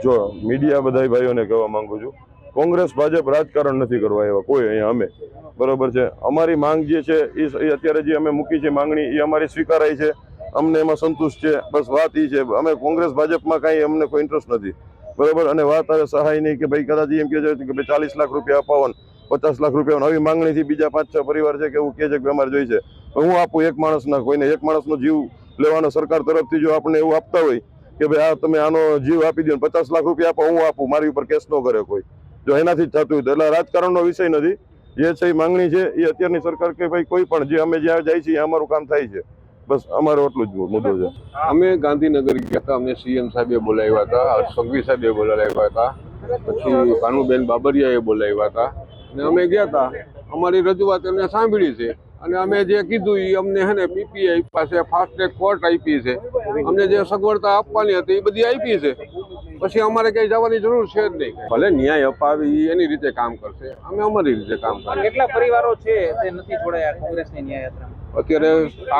જો મીડિયા બધા ભાઈઓને કહેવા માંગુ છું, કોંગ્રેસ ભાજપ રાજકારણ નથી કરવા આવ્યા કોઈ અહીંયા અમે, બરોબર છે. અમારી માંગ જે છે એ અત્યારે જે અમે મૂકી છે માંગણી એ અમારી સ્વીકારાય છે, અમને એમાં સંતુષ્ટ છે. બસ વાત એ છે, અમે કોંગ્રેસ ભાજપમાં કાંઈ અમને કોઈ ઇન્ટરેસ્ટ નથી, બરોબર. અને વાત આવે સહાયની કે ભાઈ કદાચ એમ કહે છે કે ભાઈ 40 લાખ રૂપિયા અપાવો, 50 લાખ રૂપિયા આવી માંગણીથી બીજા 5-6 પરિવાર છે કે એવું કહે છે કે અમારે જોઈ છે. હું આપું એક માણસના, કોઈને એક માણસનો જીવ લેવાનો સરકાર તરફથી જો આપણે એવું આપતા હોય કે ભાઈ આ તમે આનો જીવ આપી દો, 50 લાખ રૂપિયા આપો, હું આપું, મારી ઉપર કેસ ન કરે કોઈ, જો એનાથી જ થતું હોય. એટલે રાજકારણનો વિષય નથી, જે છે એ માંગણી છે એ અત્યારની સરકાર કે ભાઈ કોઈ પણ જે અમે જ્યાં જાય છીએ અમારું કામ થાય છે, બસ અમારો એટલું જ મુદ્દો છે. અમે ગાંધીનગર ગયા હતા, અમને સીએમ સાહેબે બોલાવ્યા હતા, હર્ષ સંઘવી સાહેબે બોલાવ્યા હતા, પછી ભાનુબેન બાબરિયાએ બોલાવ્યા હતા, અને અમે ગયા હતા. અમારી રજૂઆત એમને સાંભળી છે અને અમે જે કીધું એ અમને હે ને પીપીઆઈ પાસે ફાસ્ટ ટ્રેક કોર્ટ આપી છે, અમને જે સગવડતા આપવાની હતી એ બધી આપી છે. પછી અમારે કઈ જવાની જરૂર છે જ નહીં. ભલે ન્યાય અપાવે એ એની રીતે કામ કરશે, અમે અમારી રીતે કામ કરશે. કેટલા પરિવારો છે તે નથી જોડાયા કોંગ્રેસની ન્યાય યાત્રામાં? અત્યારે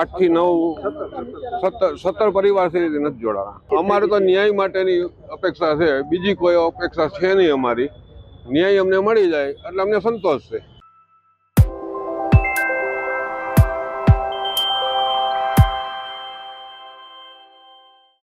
8 થી 9 17 પરિવાર છે નથી જોડાણા. અમારે તો ન્યાય માટેની અપેક્ષા છે, બીજી કોઈ અપેક્ષા છે નહીં અમારી. ન્યાય અમને મળી જાય એટલે અમને સંતોષ છે.